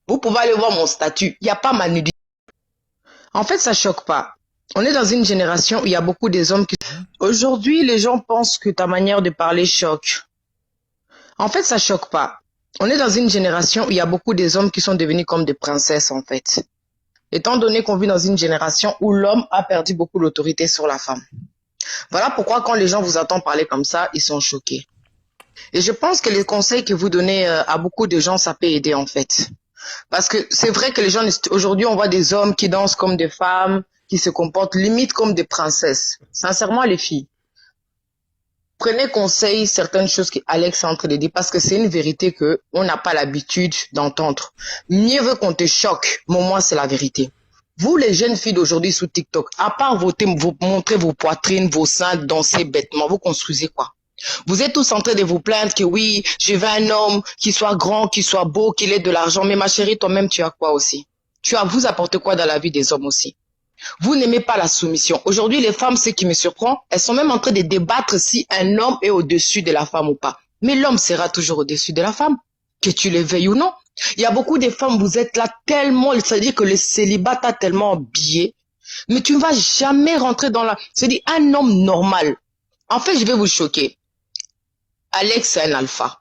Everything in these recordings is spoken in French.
Vous pouvez aller voir mon statut. Il n'y a pas ma nudité. En fait, ça choque pas. On est dans une génération où il y a beaucoup des hommes qui... Aujourd'hui, les gens pensent que ta manière de parler choque. En fait, ça choque pas. On est dans une génération où il y a beaucoup des hommes qui sont devenus comme des princesses, en fait. Étant donné qu'on vit dans une génération où l'homme a perdu beaucoup l'autorité sur la femme. Voilà pourquoi quand les gens vous entendent parler comme ça, ils sont choqués. Et je pense que les conseils que vous donnez à beaucoup de gens, ça peut aider, en fait. Parce que c'est vrai que les gens, aujourd'hui, on voit des hommes qui dansent comme des femmes, qui se comportent limite comme des princesses. Sincèrement, les filles, prenez conseil certaines choses qu'Alex est en train de dire parce que c'est une vérité que on n'a pas l'habitude d'entendre. Mieux vaut qu'on te choque, mais au moins c'est la vérité. Vous, les jeunes filles d'aujourd'hui sous TikTok, à part vous montrer vos poitrines, vos seins, danser bêtement, vous construisez quoi? Vous êtes tous en train de vous plaindre que oui, je veux un homme qui soit grand, qui soit beau, qu'il ait de l'argent. Mais ma chérie, toi-même, tu as quoi aussi? Vous apportez quoi dans la vie des hommes aussi? Vous n'aimez pas la soumission. Aujourd'hui, les femmes, ce qui me surprend, elles sont même en train de débattre si un homme est au-dessus de la femme ou pas. Mais l'homme sera toujours au-dessus de la femme, que tu le veuilles ou non. Il y a beaucoup de femmes, vous êtes là tellement, c'est-à-dire que le célibat t'a tellement habillé, mais tu ne vas jamais rentrer dans la... C'est-à-dire un homme normal. En fait, je vais vous choquer. Alex, c'est un alpha.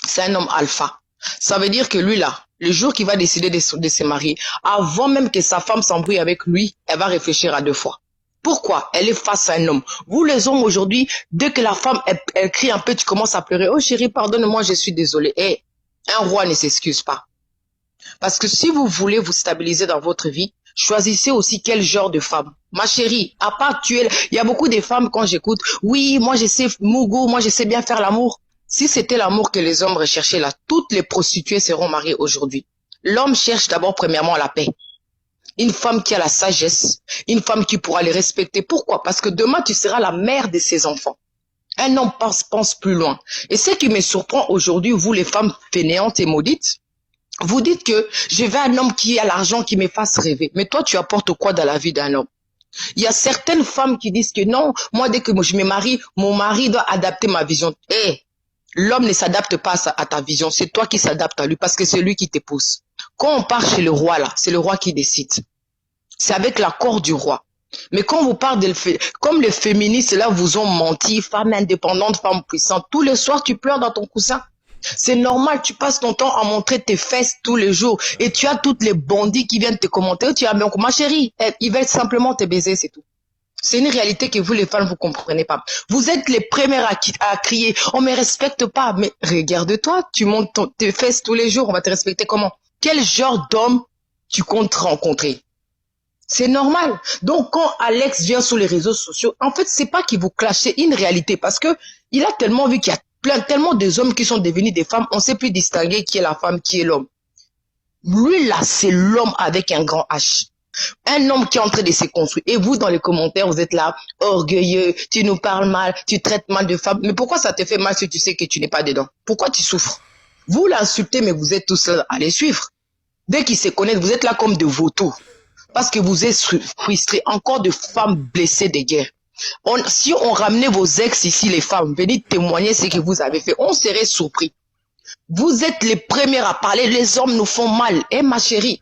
C'est un homme alpha. Ça veut dire que lui, là, le jour qu'il va décider de se marier, avant même que sa femme s'embrouille avec lui, elle va réfléchir à deux fois. Pourquoi? Elle est face à un homme. Vous, les hommes, aujourd'hui, dès que la femme, elle crie un peu, tu commences à pleurer. Oh chérie, pardonne-moi, je suis désolée. Eh, un roi ne s'excuse pas. Parce que si vous voulez vous stabiliser dans votre vie, choisissez aussi quel genre de femme. Ma chérie, à part tuer, il y a beaucoup de femmes quand j'écoute, oui, moi je sais Mougou, moi je sais bien faire l'amour. Si c'était l'amour que les hommes recherchaient là, toutes les prostituées seront mariées aujourd'hui. L'homme cherche d'abord premièrement la paix. Une femme qui a la sagesse, une femme qui pourra les respecter. Pourquoi? Parce que demain tu seras la mère de ses enfants. Un homme pense plus loin. Et ce qui me surprend aujourd'hui, vous les femmes fainéantes et maudites, vous dites que je veux un homme qui a l'argent, qui me fasse rêver. Mais toi, tu apportes quoi dans la vie d'un homme? Il y a certaines femmes qui disent que non, moi, dès que je me marie, mon mari doit adapter ma vision. Eh, l'homme ne s'adapte pas à ta vision. C'est toi qui s'adapte à lui parce que c'est lui qui t'épouse. Quand on part chez le roi, là, c'est le roi qui décide. C'est avec l'accord du roi. Mais quand vous parlez comme les féministes, là, vous ont menti, femme indépendante, femme puissante, tous les soirs, tu pleures dans ton coussin. C'est normal, tu passes ton temps à montrer tes fesses tous les jours et tu as toutes les bandits qui viennent te commenter. Tu as bien, ma chérie, ils veulent simplement te baiser, c'est tout. C'est une réalité que vous, les femmes, vous comprenez pas. Vous êtes les premières à crier, on me respecte pas. Mais regarde-toi, tu montes tes fesses tous les jours, on va te respecter comment? Quel genre d'homme tu comptes rencontrer? C'est normal. Donc, quand Alex vient sur les réseaux sociaux, en fait, c'est pas qu'il vous clash, c'est une réalité parce que il a tellement vu qu'il y a tellement des hommes qui sont devenus des femmes, on ne sait plus distinguer qui est la femme, qui est l'homme. Lui, là, c'est l'homme avec un grand H. Un homme qui est en train de se construire. Et vous, dans les commentaires, vous êtes là, orgueilleux, tu nous parles mal, tu traites mal de femmes. Mais pourquoi ça te fait mal si tu sais que tu n'es pas dedans? Pourquoi tu souffres? Vous l'insultez, mais vous êtes tous là à les suivre. Dès qu'ils se connaissent, vous êtes là comme de vautours. Parce que vous êtes frustrés. Encore de femmes blessées de guerre. Si on ramenait vos ex ici, les femmes, venez témoigner ce que vous avez fait, on serait surpris. Vous êtes les premières à parler, les hommes nous font mal. Eh ma chérie,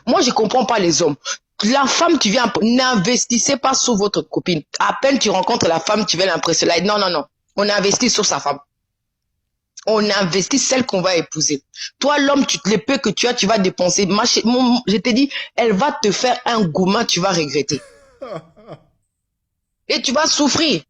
moi je comprends pas les hommes. La femme, tu viens, n'investissez pas sur votre copine. À peine tu rencontres la femme, tu veux l'impressionner. Non, non, non. On investit sur sa femme. On investit celle qu'on va épouser. Toi, l'homme, le peu que tu as, tu vas dépenser. Je te dis, elle va te faire un gourmand, tu vas regretter. Et tu vas souffrir.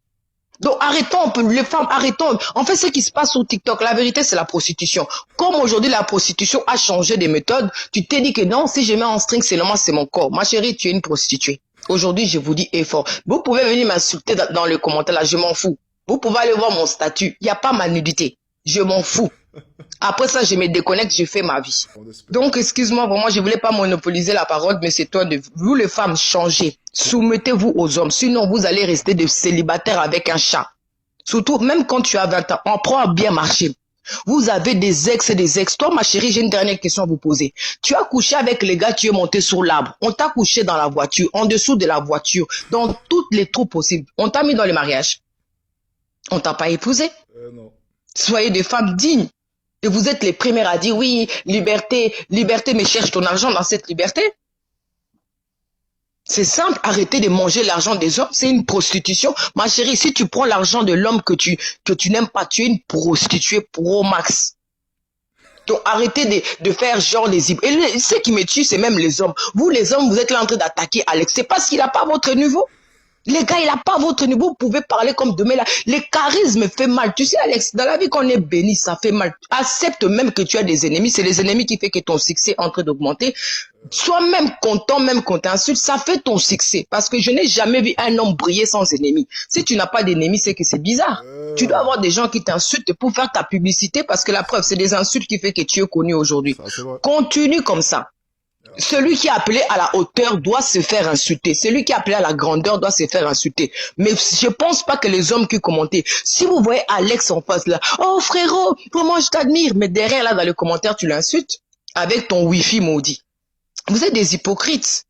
Donc arrêtons, les femmes, arrêtons. En fait, ce qui se passe sur TikTok, la vérité, c'est la prostitution. Comme aujourd'hui, la prostitution a changé des méthodes, tu t'es dit que non, si je mets en string, seulement c'est mon corps. Ma chérie, tu es une prostituée. Aujourd'hui, je vous dis effort. Vous pouvez venir m'insulter dans les commentaires, là, je m'en fous. Vous pouvez aller voir mon statut. Il n'y a pas ma nudité. Je m'en fous. Après ça, je me déconnecte, je fais ma vie. Donc, excuse-moi, vraiment, je voulais pas monopoliser la parole, mais c'est toi de vous, les femmes, changez. Soumettez-vous aux hommes. Sinon, vous allez rester des célibataires avec un chat. Surtout, même quand tu as 20 ans, on prend à bien marcher. Vous avez des ex et des ex. Toi, ma chérie, j'ai une dernière question à vous poser. Tu as couché avec les gars, tu es monté sur l'arbre. On t'a couché dans la voiture, en dessous de la voiture, dans toutes les trous possibles. On t'a mis dans les mariages. On t'a pas épousé. Non. Soyez des femmes dignes. Et vous êtes les premières à dire oui, liberté, liberté, mais cherche ton argent dans cette liberté. C'est simple, arrêtez de manger l'argent des hommes, c'est une prostitution. Ma chérie, si tu prends l'argent de l'homme que tu n'aimes pas, tu es une prostituée pro max. Donc arrêtez de faire genre les... Et ce qui me tue, c'est même les hommes. Vous les hommes, vous êtes là en train d'attaquer Alex. C'est parce qu'il n'a pas votre niveau. Les gars, il n'a pas votre niveau, vous pouvez parler comme demain là. Le charisme fait mal. Tu sais, Alex, dans la vie qu'on est béni, ça fait mal. Accepte même que tu as des ennemis. C'est les ennemis qui font que ton succès est en train d'augmenter. Sois même content, même quand t'insultes, ça fait ton succès. Parce que je n'ai jamais vu un homme briller sans ennemis. Si tu n'as pas d'ennemis, c'est que c'est bizarre. Tu dois avoir des gens qui t'insultent pour faire ta publicité parce que la preuve, c'est des insultes qui fait que tu es connu aujourd'hui. Continue comme ça. Celui qui est appelé à la hauteur doit se faire insulter. Celui qui est appelé à la grandeur doit se faire insulter. Mais je pense pas que les hommes qui commentent, si vous voyez Alex en face là, oh frérot, comment je t'admire, mais derrière là dans les commentaires tu l'insultes avec ton wifi maudit. Vous êtes des hypocrites.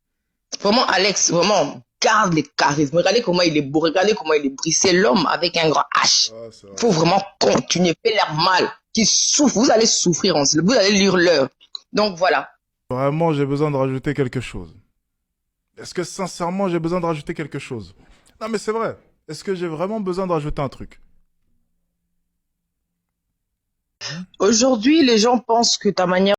Vraiment Alex, vraiment, garde les charismes. Regardez comment il est beau, regardez comment il est brisé, l'homme avec un grand H. Faut vraiment continuer, fais l'air mal, qui souffre, vous allez souffrir ensemble, vous allez lire l'heure. Donc voilà. Vraiment, j'ai besoin de rajouter quelque chose. Est-ce que sincèrement, j'ai besoin de rajouter quelque chose? Non, mais c'est vrai. Est-ce que j'ai vraiment besoin de rajouter un truc? Aujourd'hui, les gens pensent que ta manière